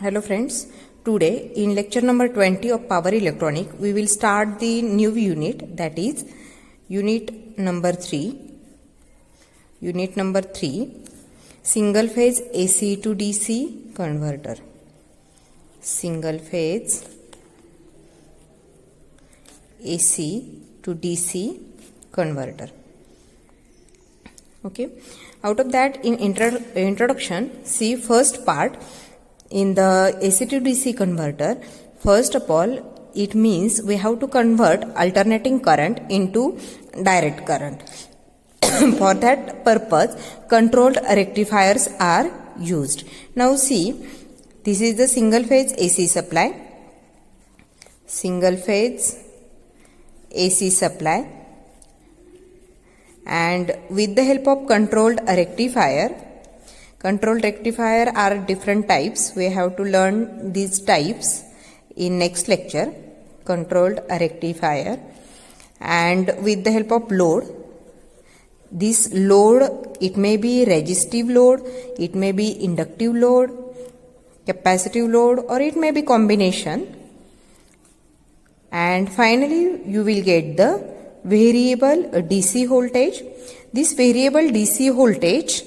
Hello friends, today in lecture number 20 of Power Electronic we will start the new unit, that is unit number 3. Unit number 3, single phase AC to DC converter. Single phase AC to DC converter. Okay, out of that, in introduction, see first part. In the AC to DC converter, first of all, it means we have to convert alternating current into direct current. For that purpose, controlled rectifiers are used. Now see, this is the single phase AC supply. Single phase AC supply. And with the help of controlled rectifier, controlled rectifier are different types. We have to learn these types in next lecture. Controlled rectifier. And with the help of load, this load, it may be resistive load, it may be inductive load, capacitive load, or it may be combination. And finally, you will get the variable DC voltage. This variable DC voltage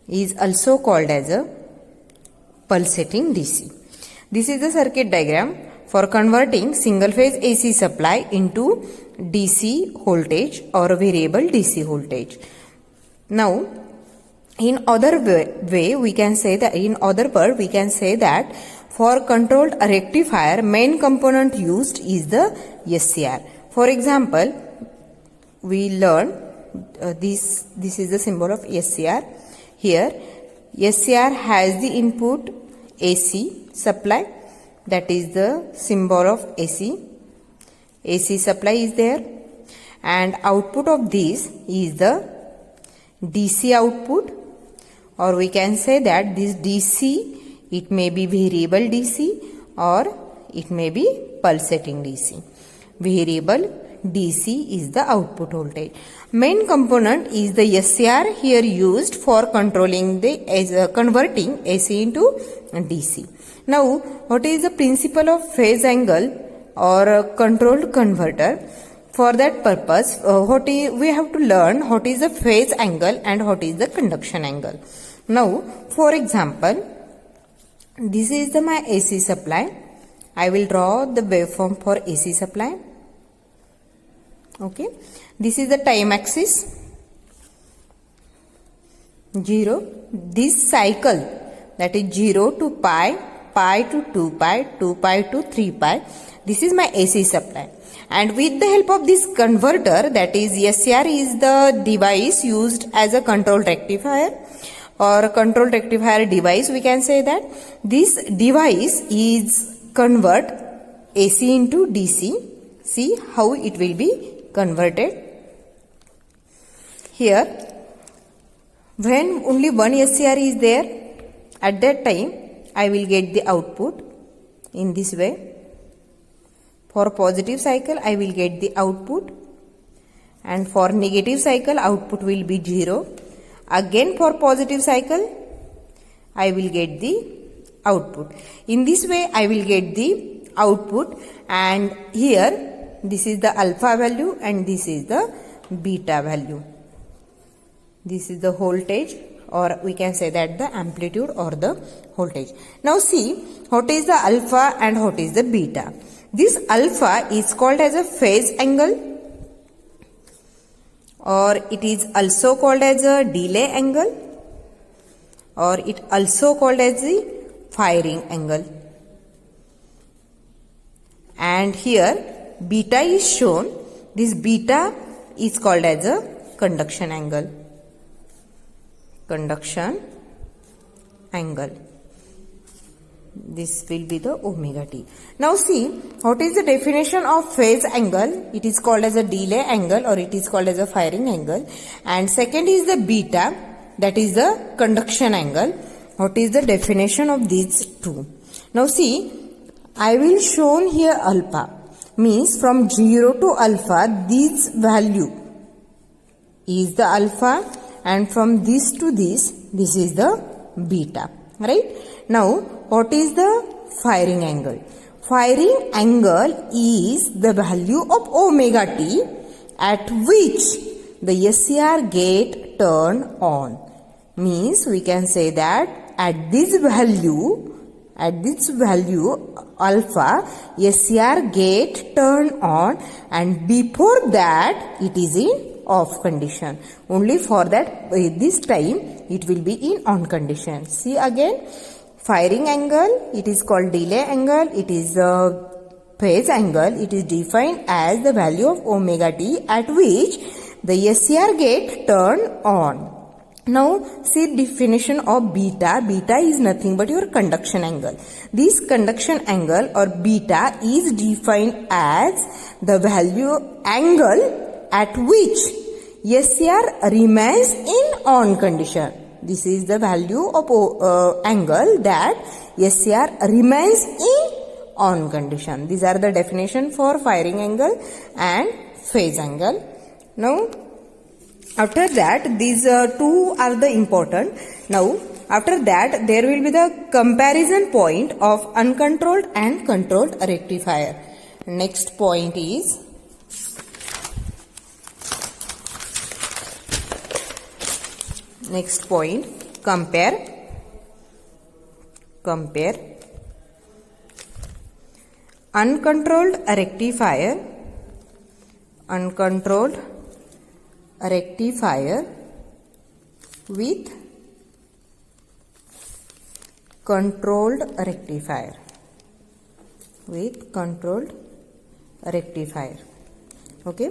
is also called as a pulsating DC. This is the circuit diagram for converting single phase AC supply into DC voltage or variable DC voltage. Now, in other way we can say that, in other word we can say that for controlled rectifier, main component used is the SCR. For example, we learn this is the symbol of SCR. Here, SCR has the input AC supply, that is the symbol of AC. AC supply is there, and output of this is the DC output, or we can say that this DC, it may be variable DC or it may be pulsating DC. Variable DC is the output voltage. Main component is the SCR here used for controlling the converting AC into DC. Now, what is the principle of phase angle or controlled converter? For that purpose, we have to learn what is the phase angle and what is the conduction angle. Now, for example, this is my AC supply. I will draw the waveform for AC supply. Okay, this is the time axis 0. This cycle, that is 0 to pi, pi to 2 pi, 2 pi to 3 pi. This is my AC supply. And with the help of this converter, that is SCR is the device used as a control rectifier or control rectifier device, we can say that. This device is convert AC into DC. See how it will be converted. Here, when only one SCR is there, at that time I will get the output in this way. For positive cycle, I will get the output, and for negative cycle, output will be 0. Again, for positive cycle, I will get the output. In this way, I will get the output, and here this is the alpha value and this is the beta value. This is the voltage, or we can say that the amplitude or the voltage. Now see, what is the alpha and what is the beta? This alpha is called as a phase angle, or it is also called as a delay angle, or it also called as the firing angle. And here beta is shown. This beta is called as a conduction angle. Conduction angle. This will be the omega t. Now see, what is the definition of phase angle? It is called as a delay angle or it is called as a firing angle. And second is the beta, that is the conduction angle. What is the definition of these two? Now see, I will shown here alpha. Means from 0 to alpha, this value is the alpha, and from this to this is the beta. right? Now, what is the firing angle? Firing angle is the value of omega t at which the SCR gate turn on. Means we can say that at this value alpha, SCR gate turn on, and before that it is in off condition. Only for that this time it will be in on condition. See again, firing angle, it is called delay angle, it is a phase angle. It is defined as the value of omega t at which the SCR gate turn on. Now see definition of beta. Beta is nothing but your conduction angle. This conduction angle or beta is defined as the value angle at which SCR remains in on condition. This is the value of angle that SCR remains in on condition. These are the definition for firing angle and phase angle. Now after that, these two are the important. Now after that, there will be the comparison point of uncontrolled and controlled rectifier. Next point is compare uncontrolled rectifier with controlled rectifier. Okay,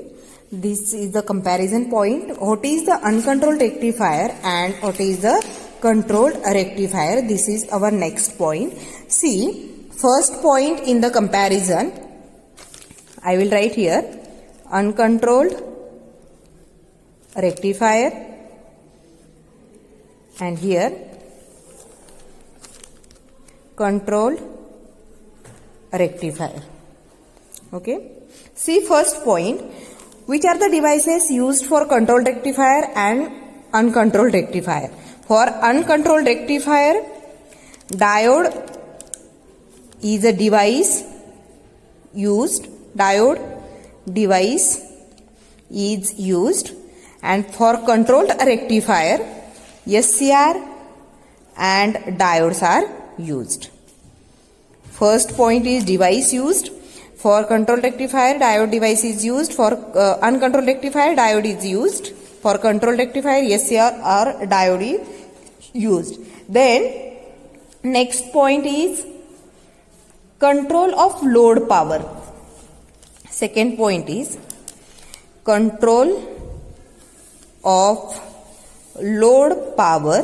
this is the comparison point. What is the uncontrolled rectifier and what is the controlled rectifier? This is our next point. See, first point in the comparison, I will write here uncontrolled rectifier, and here controlled rectifier. Okay, see first point, which are the devices used for controlled rectifier and uncontrolled rectifier. For uncontrolled rectifier, diode is a device used, and for controlled rectifier, SCR and diodes are used. First point is device used. For controlled rectifier, diode device is used. For uncontrolled rectifier, diode is used. For controlled rectifier, SCR or diode is used. Then next point is control of load power. Second point is control of load power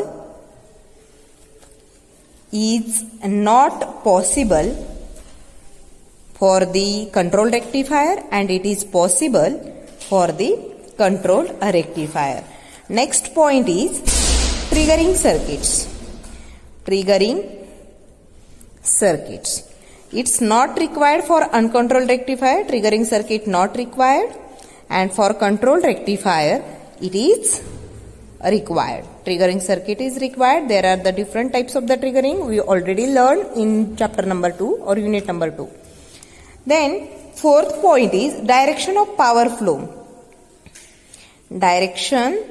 is not possible for the control rectifier and it is possible for the control rectifier. Next point is triggering circuits. It's not required for uncontrolled rectifier, triggering circuit not required, and for control rectifier it is required. Triggering circuit is required. There are the different types of the triggering we already learned in chapter number 2 or unit number 2. Then fourth point is direction of power flow. Direction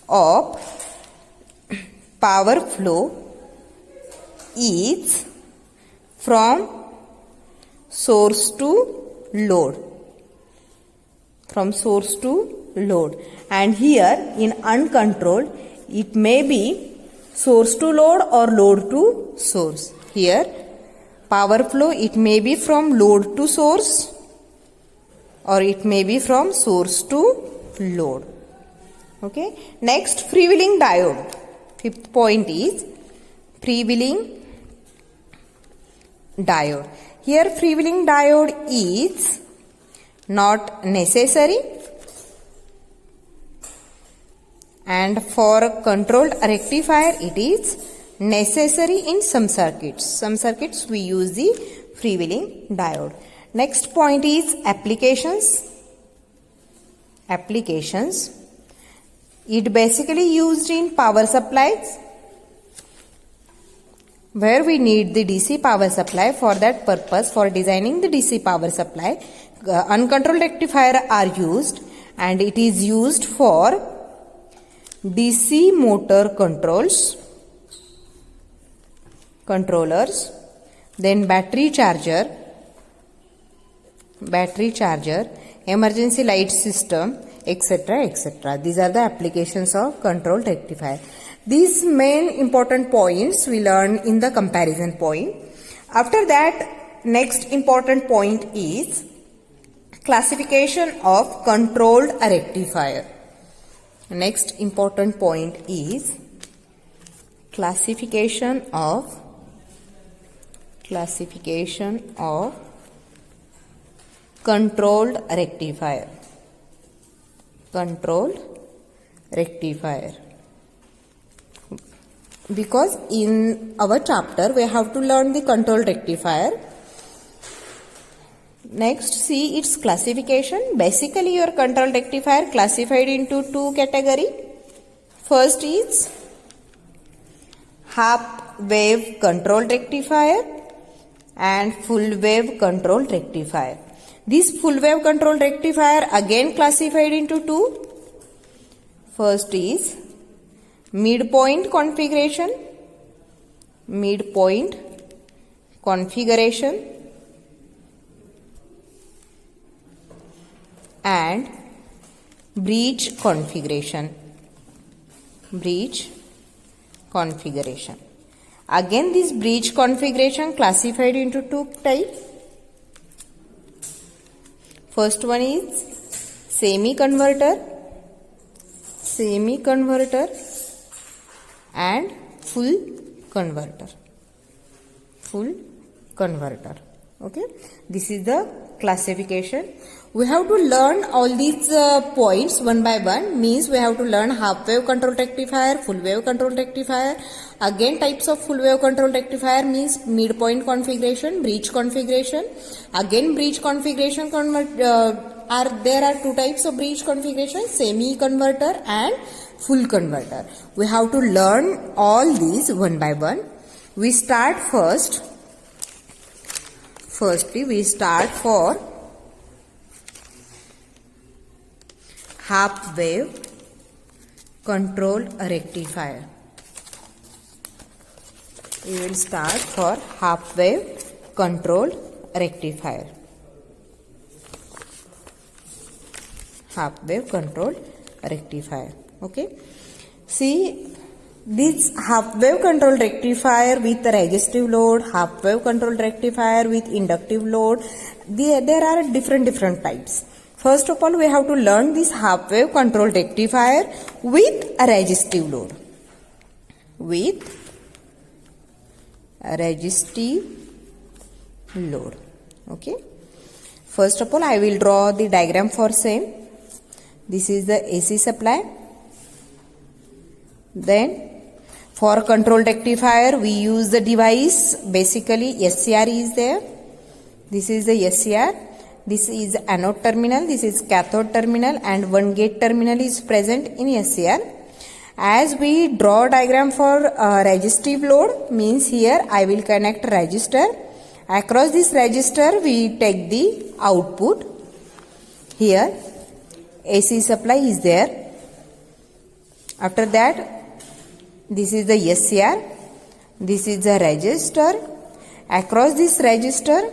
of power flow is from source to load. And here in uncontrolled, it may be source to load or load to source. Here power flow, it may be from load to source or it may be from source to load. Okay. Next, freewheeling diode. Fifth point is freewheeling diode. Here freewheeling diode is not necessary, and for controlled rectifier it is necessary in some circuits. Some circuits we use the freewheeling diode. Next point is applications. It basically used in power supplies where we need the DC power supply. For that purpose, for designing the DC power supply, uncontrolled rectifier are used, and it is used for DC motor controllers, then battery charger, emergency light system, etc., etc. These are the applications of controlled rectifier. These main important points we learn in the comparison point. After that, next important point is classification of controlled rectifier. Next important point is classification of controlled rectifier. Because in our chapter we have to learn the controlled rectifier. Next, see its classification. Basically, your controlled rectifier classified into two categories. First is half wave controlled rectifier and full wave controlled rectifier. This full wave controlled rectifier again classified into two. First is midpoint configuration and breach configuration. Again, this breach configuration classified into two types. First one is semi converter and full converter. Okay, this is the classification. We have to learn all these points one by one. Means we have to learn half wave control rectifier, full wave control rectifier. Again, types of full wave control rectifier means midpoint configuration, breach configuration. Again, breach configuration there are two types of breach configuration: semi converter and full converter. We have to learn all these one by one. We start Firstly, we start for half wave control rectifier. We will start for half wave control rectifier. Okay. See, this half wave control rectifier with resistive load, half wave control rectifier with inductive load, there are different types. First of all, we have to learn this half wave control rectifier with a resistive load. Okay. First of all, I will draw the diagram for same. This is the AC supply. Then for control rectifier, we use the device. Basically, SCR is there. This is the SCR. This is anode terminal. This is cathode terminal, and one gate terminal is present in SCR. As we draw diagram for resistive load, means here I will connect resistor. Across this resistor, we take the output. Here, AC supply is there. After that, this is the SCR. This is the resistor. Across this resistor,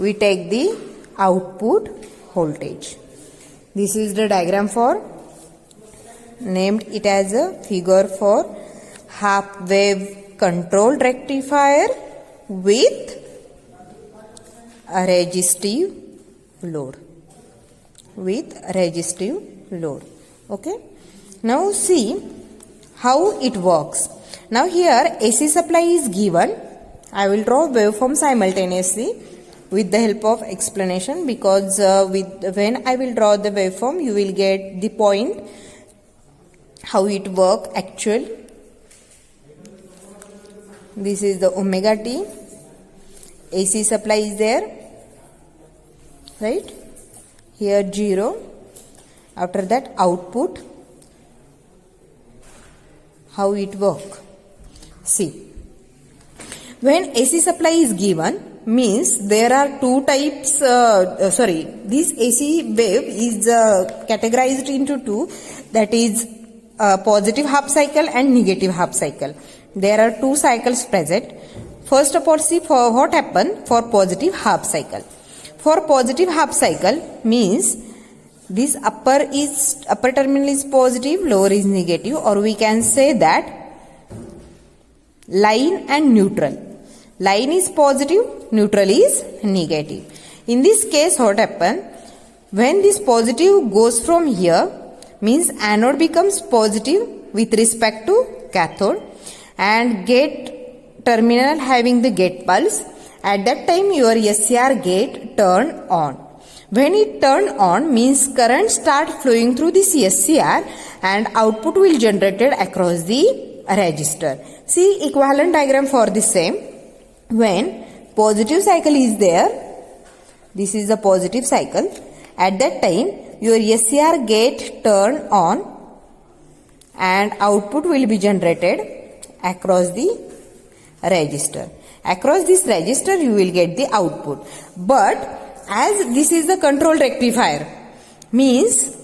we take the output voltage. This is the diagram for, named it as a figure for half wave control rectifier with a resistive load. Okay. Now see how it works. Now here AC supply is given. I will draw waveform simultaneously with the help of explanation, because when I will draw the waveform, you will get the point how it works actually. This is the omega T. AC supply is there, right? Here 0. After that, output. How it work? See, When AC supply is given, means there are two types, this AC wave is categorized into two, that is positive half cycle and negative half cycle. There are two cycles present. First of all, see for what happened for positive half cycle. For positive half cycle means this upper terminal is positive, lower is negative, or we can say that line and neutral. Line is positive, neutral is negative. In this case, what happens? When this positive goes from here, means anode becomes positive with respect to cathode, and gate terminal having the gate pulse. At that time, your SCR gate turn on. When it turn on, means current start flowing through this SCR and output will generated across the resistor. See equivalent diagram for the same. When positive cycle is there, this is the positive cycle. At that time, your SCR gate turn on and output will be generated across the resistor. Across this resistor, you will get the output. But as this is the control rectifier, means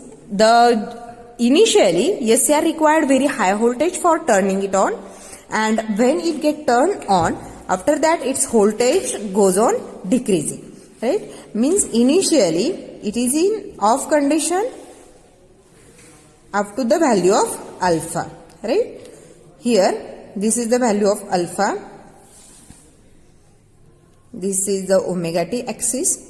initially SCR required very high voltage for turning it on, and when it get turned on, after that its voltage goes on decreasing, right? Means initially it is in off condition up to the value of alpha, right? Here this is the value of alpha, this is the omega t axis.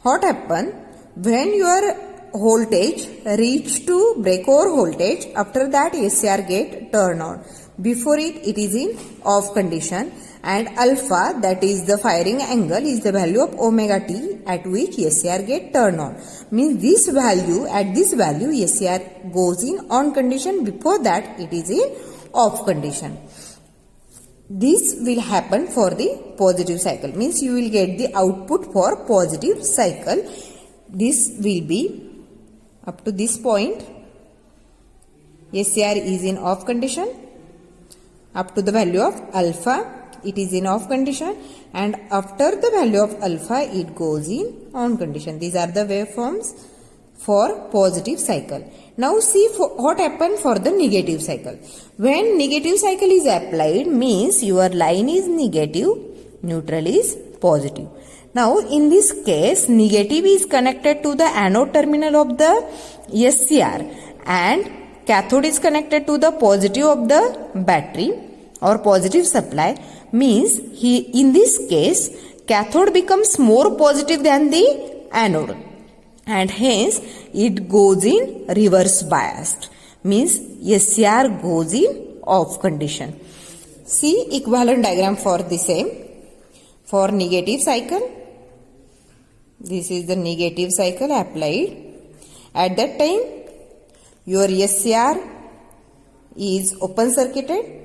What happen when your voltage reach to breakover voltage, after that SCR gate turn on. Before it is in off condition, and alpha, that is the firing angle, is the value of omega t at which SCR gate turn on. Means this value, at this value SCR goes in on condition, before that it is in off condition. This will happen for the positive cycle, means you will get the output for positive cycle. This will be up to this point, SCR is in off condition, up to the value of alpha it is in off condition, and after the value of alpha it goes in on condition. These are the waveforms for positive cycle. Now see what happened for the negative cycle. When negative cycle is applied, means your line is negative, neutral is positive. Now in this case, negative is connected to the anode terminal of the SCR and cathode is connected to the positive of the battery or positive supply. Means in this case, cathode becomes more positive than the anode, and hence it goes in reverse biased, means SCR goes in off condition. See equivalent diagram for the same. For negative cycle, this is the negative cycle applied. At that time, your SCR is open circuited.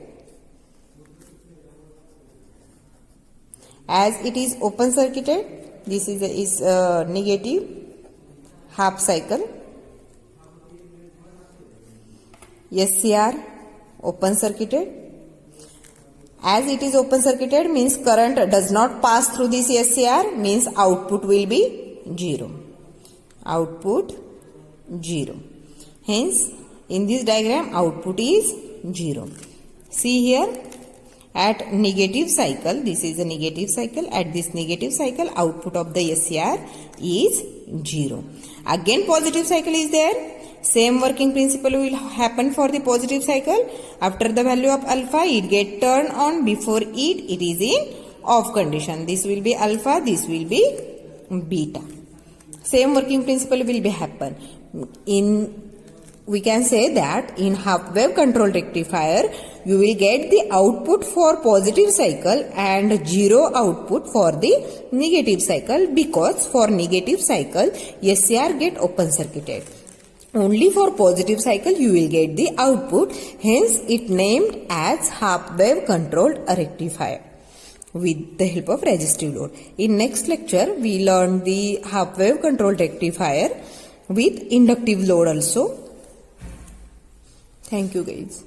As it is open circuited, this is negative half cycle. SCR open circuited. As it is open circuited, means current does not pass through this SCR, means output will be 0. Output 0. Hence, in this diagram, output is 0. See here, at negative cycle, this is a negative cycle. At this negative cycle, output of the SCR is 0. Again, positive cycle is there. Same working principle will happen for the positive cycle. After the value of alpha, it get turned on. Before it is in off condition. This will be alpha, this will be beta. Same working principle will be happen. We can say that in half wave control rectifier, you will get the output for positive cycle and 0 output for the negative cycle, because for negative cycle, SCR get open circuited. Only for positive cycle you will get the output, hence it named as half wave controlled rectifier with the help of resistive load. In next lecture, we learn the half wave controlled rectifier with inductive load also. Thank you guys.